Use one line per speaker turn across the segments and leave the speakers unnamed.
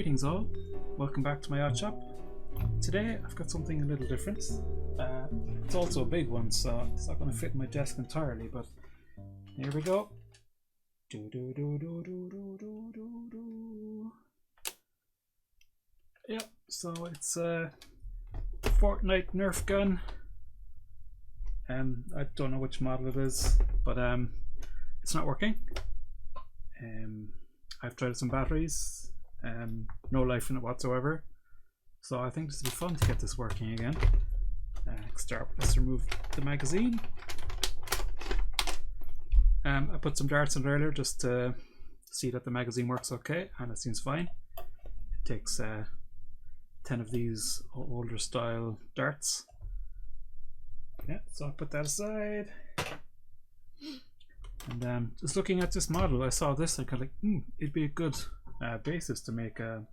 Greetings all, welcome back to my OddShop. Today I've got something a little different. It's also a big one, so it's not going to fit in my desk entirely, but here we go. Yep, so it's a Fortnite Nerf gun. I don't know which model it is, but it's not working. I've tried some batteries, no life in it whatsoever. So I think this would be fun to get this working again. Let's remove the magazine. I put some darts in it earlier just to see that the magazine works okay, and it seems fine. It takes 10 of these older style darts. Yeah, so I put that aside. And just looking at this model, I saw this, I kind of like, it'd be a good basis to make a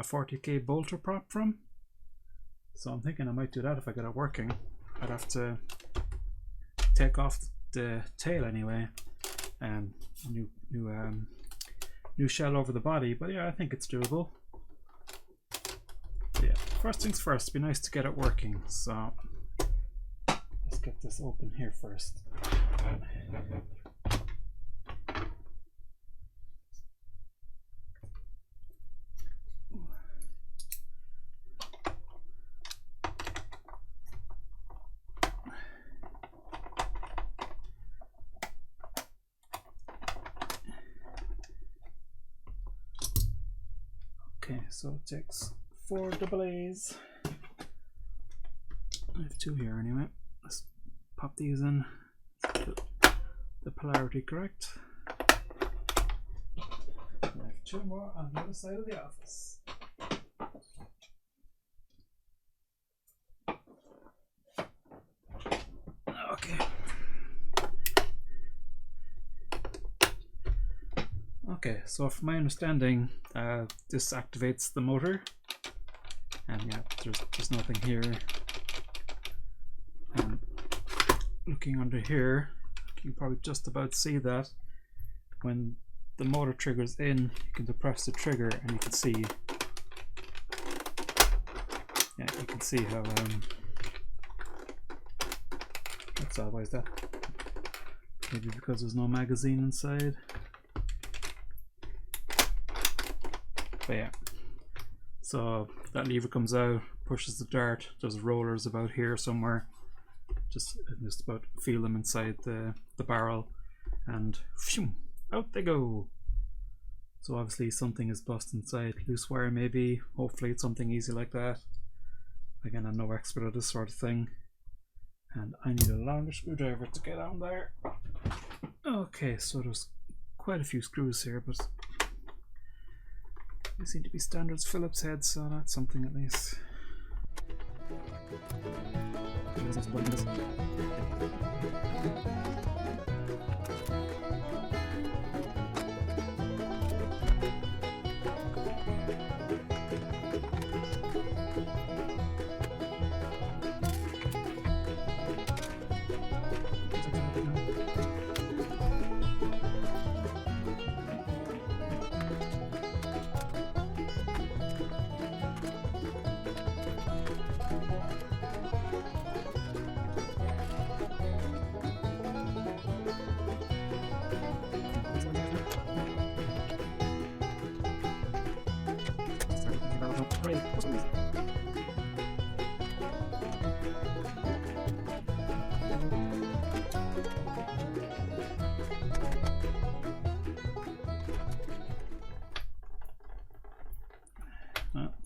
40k bolter prop from. So I'm thinking I might do that if I get it working. I'd have to take off the tail anyway, and new shell over the body. But yeah, I think it's doable. Yeah, first things first, it'd be nice to get it working. So let's get this open here first. Okay, so it takes 4 AA's. I have 2 here anyway. Let's pop these in. The polarity correct. I have 2 more on the other side of the office. Okay. Okay, so from my understanding, this activates the motor, and yeah, there's nothing here. Looking under here, you can probably just about see that when the motor triggers in, you can depress the trigger, and you can see, yeah, you can see how that's why is that? Maybe because there's no magazine inside. But yeah, so that lever comes out, pushes the dart. There's rollers about here somewhere. Just about feel them inside the barrel, and phew, out they go. So obviously something is bust inside, loose wire maybe. Hopefully it's something easy like that. Again, I'm no expert at this sort of thing, and I need a longer screwdriver to get on there. Okay, so there's quite a few screws here, but they seem to be standard Phillips heads, so that's something at least.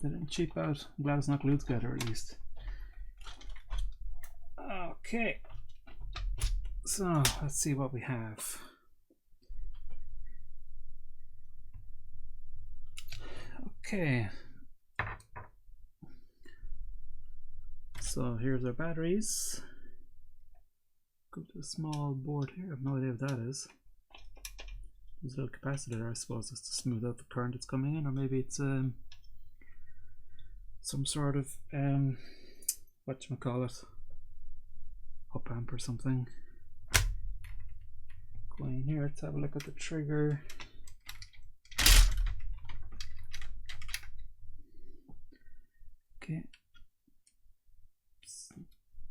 They didn't cheap out. I'm glad it's not glued together at least. Okay, so let's see what we have. Okay, so here's our batteries. Go to a small board here. I have no idea what that is. There's a little capacitor, I suppose, just to smooth out the current that's coming in, or maybe it's some sort of whatchamacallit, up amp or something. Going here, let's have a look at the trigger. Okay.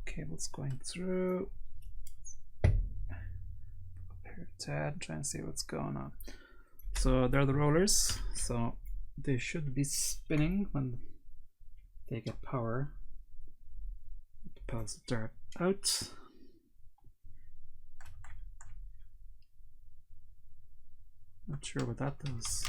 Cables going through. Here, Ted, try and see what's going on. So they're the rollers. So they should be spinning when they get power. It propels the dirt out. Not sure what that does.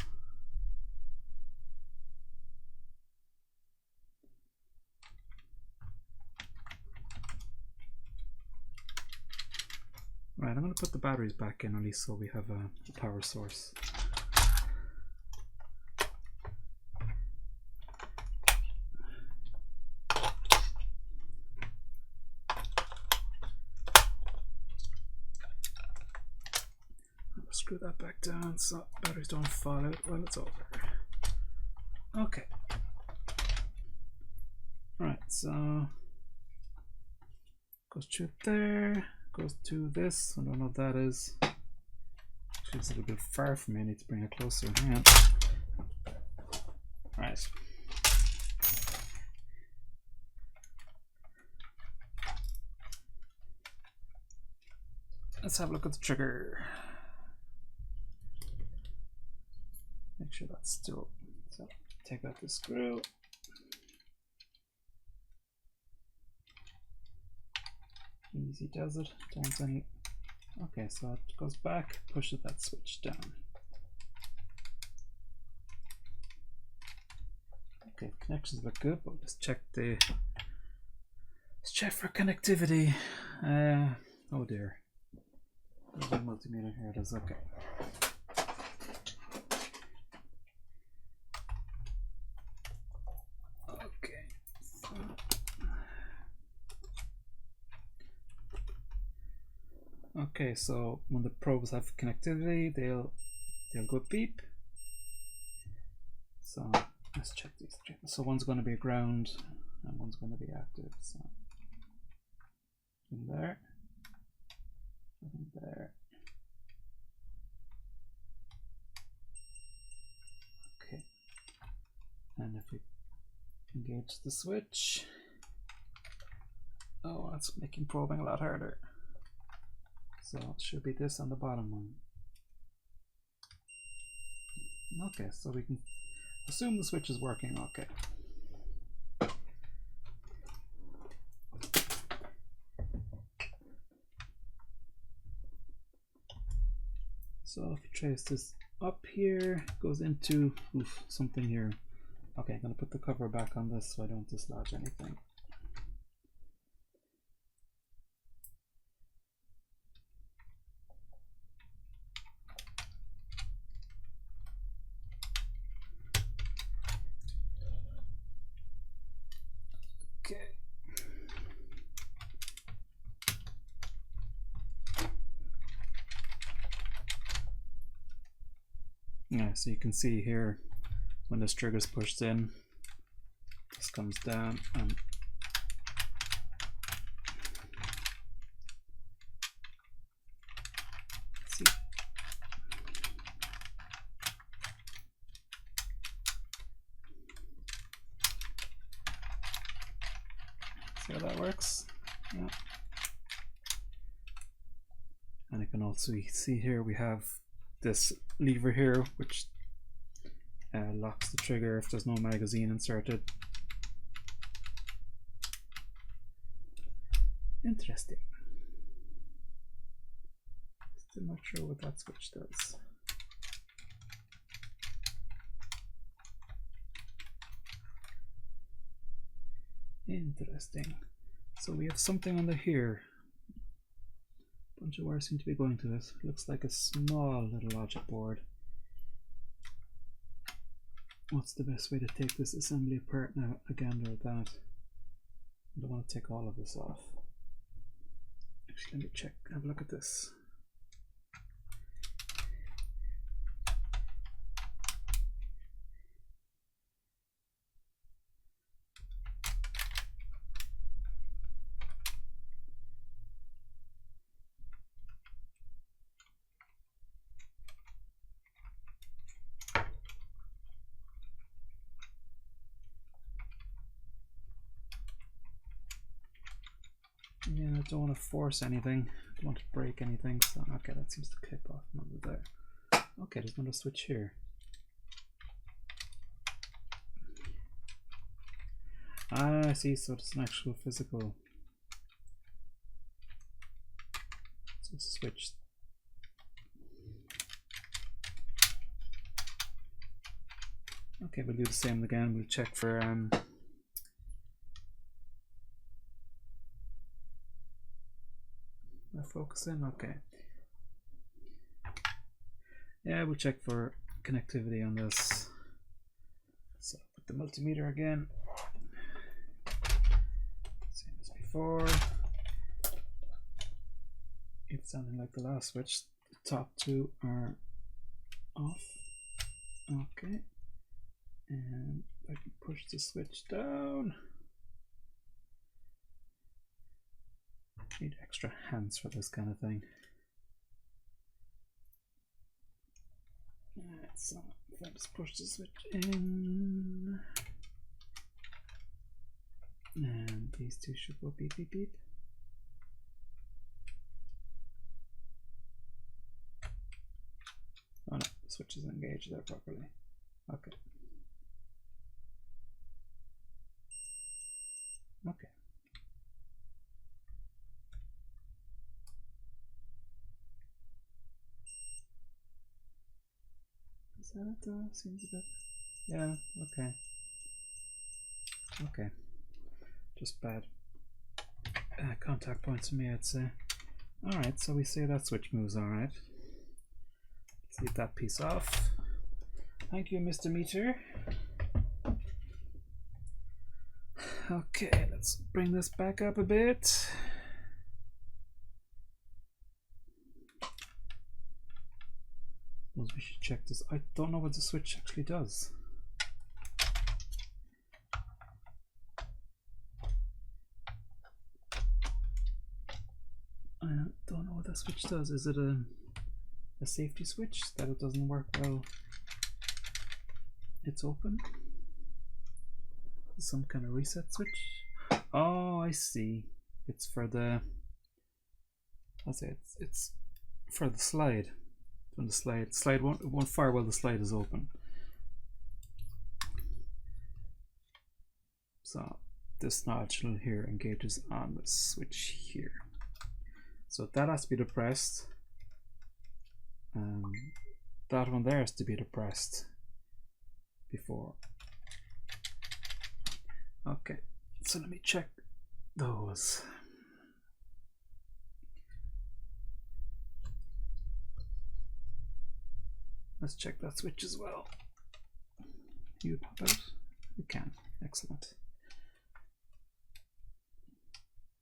Right, I'm going to put the batteries back in, at least so we have a power source. I'll screw that back down so batteries don't fall out while it's over. Okay. Right, so goes through there, goes to this. I don't know what that is. Actually, it's a little bit far from me. I need to bring it closer. Hang on. Right. Let's have a look at the trigger. Make sure that's still. So take out the screw. Easy does it. Don't any. Okay, so it goes back, pushes that switch down. Okay, connections look good, but let's check the. Let's check for connectivity. Oh dear. There's a multimeter here. It is okay. Okay. So. Okay, so when the probes have connectivity, they'll go beep. So let's check these three. So one's going to be ground and one's going to be active. So in there, in there. Okay, and if we engage the switch, oh, that's making probing a lot harder. So it should be this on the bottom one. Okay, so we can assume the switch is working okay. So if you trace this up here, goes into something here. Okay, I'm going to put the cover back on this so I don't dislodge anything. Okay. Yeah, so you can see here when this trigger is pushed in, this comes down and see. See how that works? Yeah. And you can also see here we have this lever here which locks the trigger if there's no magazine inserted. Interesting. Still not sure what that switch does. Interesting. So we have something under here. A bunch of wires seem to be going to this. Looks like a small little logic board. What's the best way to take this assembly apart now? A gander at that. I don't want to take all of this off. Actually, let me check. Have a look at this. don't want to force anything. I don't want to break anything. So okay, that seems to clip off under there. Okay, there's another switch here. Ah, I see. So it's an actual physical. So it's a switch. Okay, we'll do the same again. We'll check for focusing. Okay. Yeah, we'll check for connectivity on this. So put the multimeter again. Same as before. It's sounding like the last switch. The top two are off. Okay. And I can push the switch down. Need extra hands for this kind of thing. Alright, so if I just push the switch in, and these two should go beep beep beep. Oh no, the switch is engaged there properly. Okay. Okay. Is that it though? Seems a bit. Yeah, okay. Okay. Just bad contact points for me, I'd say. Alright, so we see that switch moves alright. Let's leave that piece off. Thank you, Mr. Meter. Okay, let's bring this back up a bit. Suppose we should check this. I don't know what the switch actually does. I don't know what that switch does. Is it a safety switch that it doesn't work well? It's open. Some kind of reset switch. Oh, I see. It's for the. I'll say it's for the slide. When the slide won't fire while the slide is open. So this nodule here engages on the switch here. So that has to be depressed. That one there has to be depressed before. Okay, so let me check those. Let's check that switch as well. You pop out? You can. Excellent.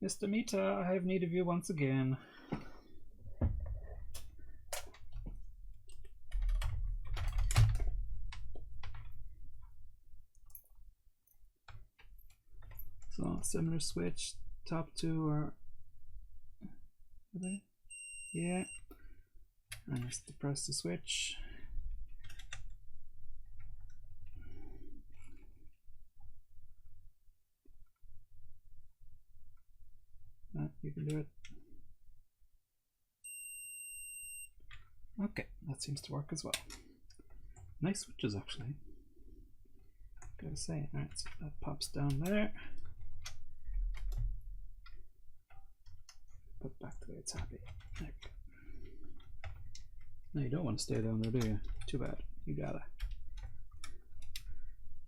Mr. Mita, I have need of you once again. So similar switch, top two are they? Yeah. And just depress the switch. You can do it. Okay, that seems to work as well. Nice switches actually. Gotta say, alright, so that pops down there. Put back the way it's happy. There we go. No, you don't want to stay down there, do you? Too bad. You gotta.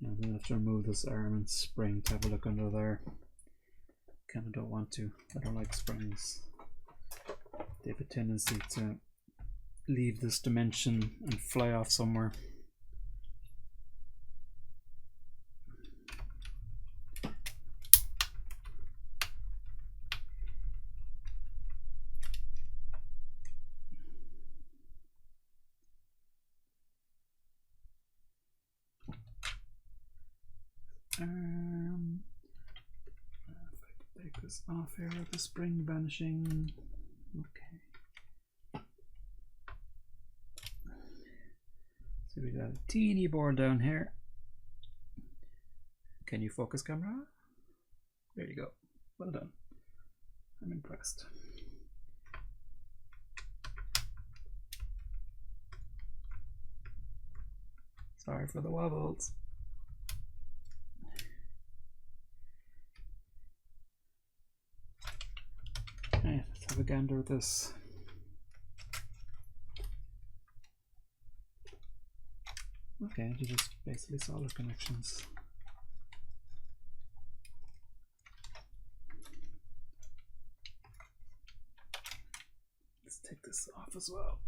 Yeah, then I have to remove this arm and spring to have a look under there. Kinda don't want to. I don't like springs. They have a tendency to leave this dimension and fly off somewhere. If I take this off here with the spring vanishing. Okay. So we got a teeny board down here. Can you focus, camera? There you go. Well done. I'm impressed. Sorry for the wobbles. Okay, let's have a gander at this. Okay, they're just basically solid connections. Let's take this off as well.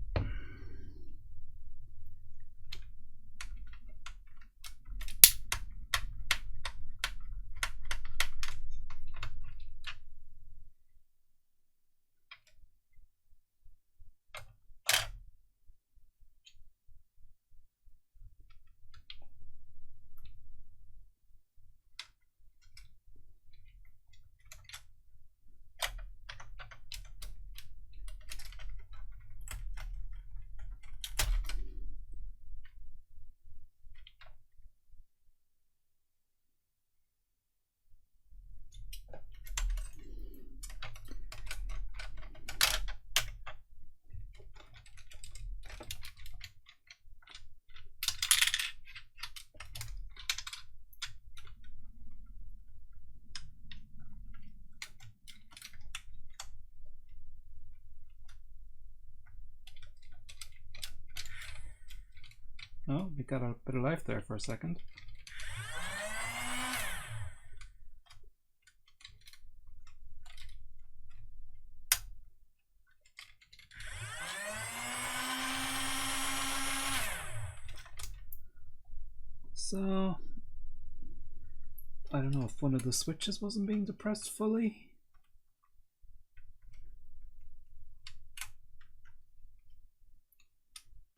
Oh, we got a bit of life there for a second. So, I don't know if one of the switches wasn't being depressed fully.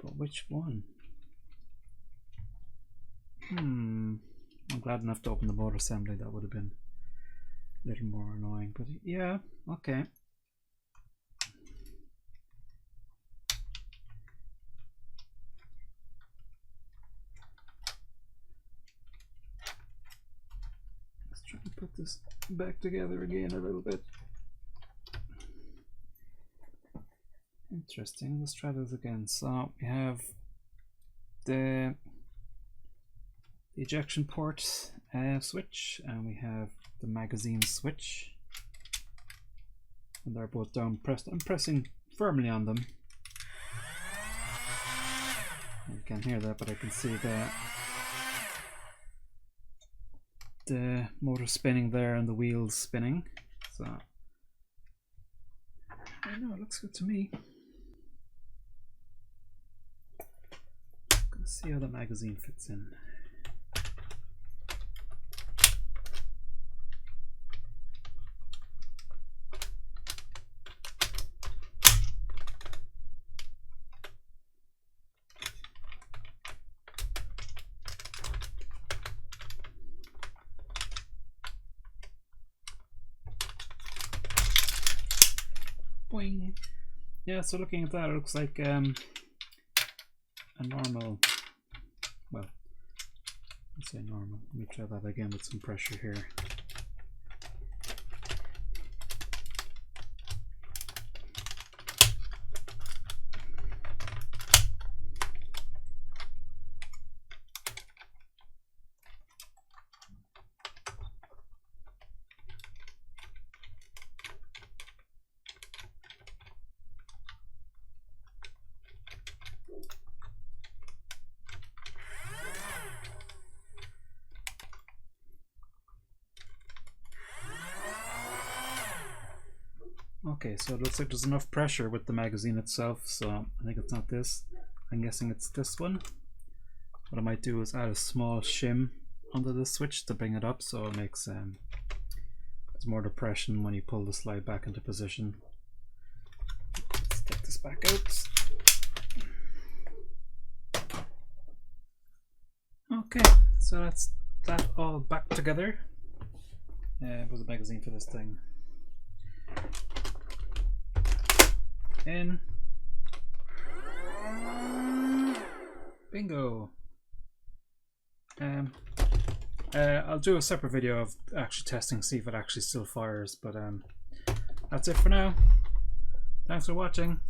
But which one? I'm glad enough to open the motor assembly. That would have been a little more annoying, but yeah, okay. Let's try to put this back together again a little bit. Interesting, let's try this again. So we have the ejection port switch, and we have the magazine switch, and they're both down pressed. I'm pressing firmly on them. You can't hear that, but I can see the motor spinning there and the wheels spinning. So I know it looks good to me. Let's see how the magazine fits in. Boing. Yeah, so looking at that, it looks like a normal, well, let's say normal. Let me try that again with some pressure here. Okay, so it looks like there's enough pressure with the magazine itself, so I think it's not this. I'm guessing it's this one. What I might do is add a small shim under the switch to bring it up, so it makes there's more depression when you pull the slide back into position. Let's take this back out. Okay, so that's that all back together. Where's the magazine for this thing? In. Bingo. I'll do a separate video of actually testing, see if it actually still fires, but that's it for now. Thanks for watching.